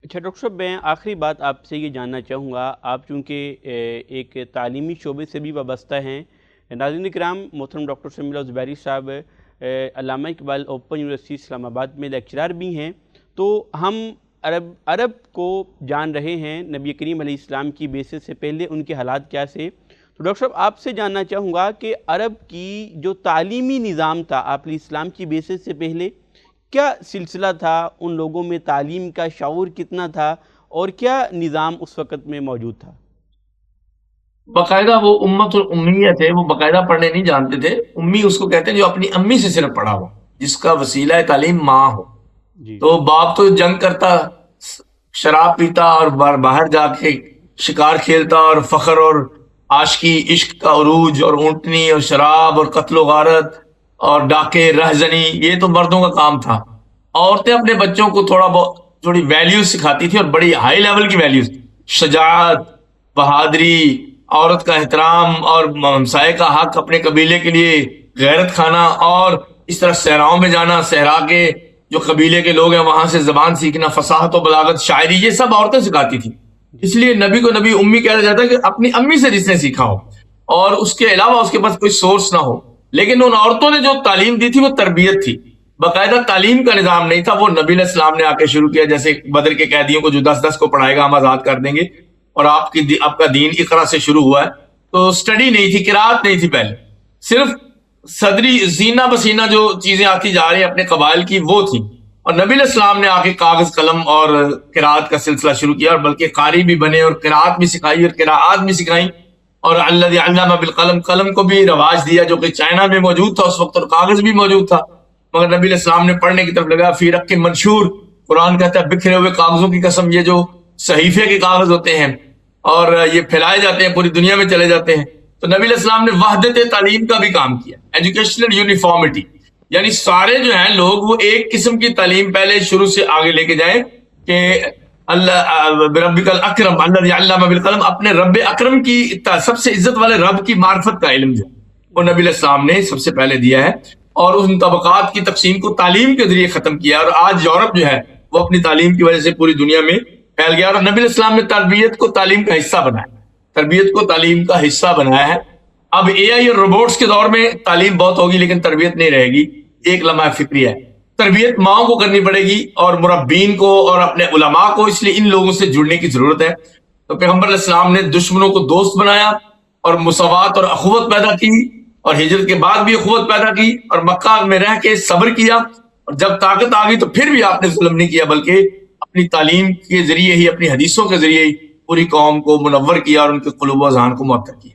اچھا ڈاکٹر صاحب، میں آخری بات آپ سے یہ جاننا چاہوں گا، آپ چونکہ ایک تعلیمی شعبے سے بھی وابستہ ہیں۔ ناظرین کرام، محترم ڈاکٹر سمیع اللہ زبیری صاحب علامہ اقبال اوپن یونیورسٹی اسلام آباد میں لیکچرار بھی ہیں، تو ہم عرب کو جان رہے ہیں نبی کریم علیہ السلام کی بعثت سے پہلے ان کے حالات کیا سے۔ تو ڈاکٹر صاحب، آپ سے جاننا چاہوں گا کہ عرب کی جو تعلیمی نظام تھا آپ علیہ السلام کی بعثت سے پہلے، کیا سلسلہ تھا، ان لوگوں میں تعلیم کا شعور کتنا تھا، اور کیا نظام اس وقت میں موجود تھا؟ باقاعدہ وہ امت الامیہ تھے، وہ باقاعدہ پڑھنے نہیں جانتے تھے۔ امی اس کو کہتے ہیں جو اپنی امی سے صرف پڑھا ہو، جس کا وسیلہ تعلیم ماں ہو۔ جی تو باپ تو جنگ کرتا، شراب پیتا اور باہر جا کے شکار کھیلتا، اور فخر اور عاشقی، عشق کا عروج اور اونٹنی اور شراب اور قتل و غارت اور ڈاکے، رہزنی، یہ تو مردوں کا کام تھا۔ عورتیں اپنے بچوں کو تھوڑی ویلیوز سکھاتی تھی، اور بڑی ہائی لیول کی ویلیوز، شجاعت، بہادری، عورت کا احترام اور ہمسائے کا حق، اپنے قبیلے کے لیے غیرت کھانا، اور اس طرح صحراؤں میں جانا، صحرا کے جو قبیلے کے لوگ ہیں وہاں سے زبان سیکھنا، فصاحت و بلاغت، شاعری، یہ سب عورتیں سکھاتی تھی۔ اس لیے نبی کو نبی امی کہا جاتا ہے کہ اپنی امی سے جس نے سیکھا ہو، اور اس کے علاوہ اس کے پاس کوئی سورس نہ ہو۔ لیکن ان عورتوں نے جو تعلیم دی تھی وہ تربیت تھی، باقاعدہ تعلیم کا نظام نہیں تھا۔ وہ نبی علیہ السلام نے آ کے شروع کیا، جیسے بدر کے قیدیوں کو جو 10 کو پڑھائے گا ہم آزاد کر دیں گے، اور آپ کا دین اقرا سے شروع ہوا ہے۔ تو سٹڈی نہیں تھی، قرات نہیں تھی، پہلے صرف صدری زینہ بسینہ جو چیزیں آتی جا رہی ہیں اپنے قبائل کی، وہ تھی۔ اور نبی علیہ السلام نے آ کے کاغذ قلم اور قرات کا سلسلہ شروع کیا، اور بلکہ قاری بھی بنے، اور قرات بھی سکھائی اور قراءات بھی سکھائیں، اور الذی علم بالقلم، قلم کو بھی رواج دیا جو کہ چائنا میں موجود تھا اس وقت، اور کاغذ بھی موجود تھا، مگر نبی علیہ السلام نے پڑھنے کی طرف لگا۔ فی رق منشور، قرآن کہتا ہے بکھرے ہوئے کاغذوں کی قسم، یہ جو صحیفے کے کاغذ ہوتے ہیں اور یہ پھیلائے جاتے ہیں، پوری دنیا میں چلے جاتے ہیں۔ تو نبی علیہ السلام نے وحدت تعلیم کا بھی کام کیا، ایجوکیشنل یونیفارمٹی، یعنی سارے جو ہیں لوگ وہ ایک قسم کی تعلیم پہلے شروع سے آگے لے کے جائیں، کہ اللہ بربک الاکرم الذی علم بالقلم، اپنے رب اکرم کی، سب سے عزت والے رب کی معرفت کا علم جو وہ نبی علیہ السلام نے سب سے پہلے دیا ہے، اور ان طبقات کی تقسیم کو تعلیم کے ذریعے ختم کیا۔ اور آج یورپ جو ہے وہ اپنی تعلیم کی وجہ سے پوری دنیا میں پھیل گیا، اور نبی علیہ السلام نے تربیت کو تعلیم کا حصہ بنایا، تربیت کو تعلیم کا حصہ بنایا ہے۔ اب اے آئی اور روبوٹس کے دور میں تعلیم بہت ہوگی لیکن تربیت نہیں رہے گی، ایک لمحہ فکری ہے۔ تربیت ماؤں کو کرنی پڑے گی، اور مربین کو، اور اپنے علماء کو، اس لیے ان لوگوں سے جڑنے کی ضرورت ہے۔ تو پیغمبر علیہ السلام نے دشمنوں کو دوست بنایا، اور مساوات اور اخوت پیدا کی، اور ہجرت کے بعد بھی اخوت پیدا کی، اور مکہ میں رہ کے صبر کیا، اور جب طاقت آ گئی تو پھر بھی آپ نے ظلم نہیں کیا، بلکہ اپنی تعلیم کے ذریعے ہی، اپنی حدیثوں کے ذریعے ہی پوری قوم کو منور کیا، اور ان کے قلوب و اذہان کو معطر کیا۔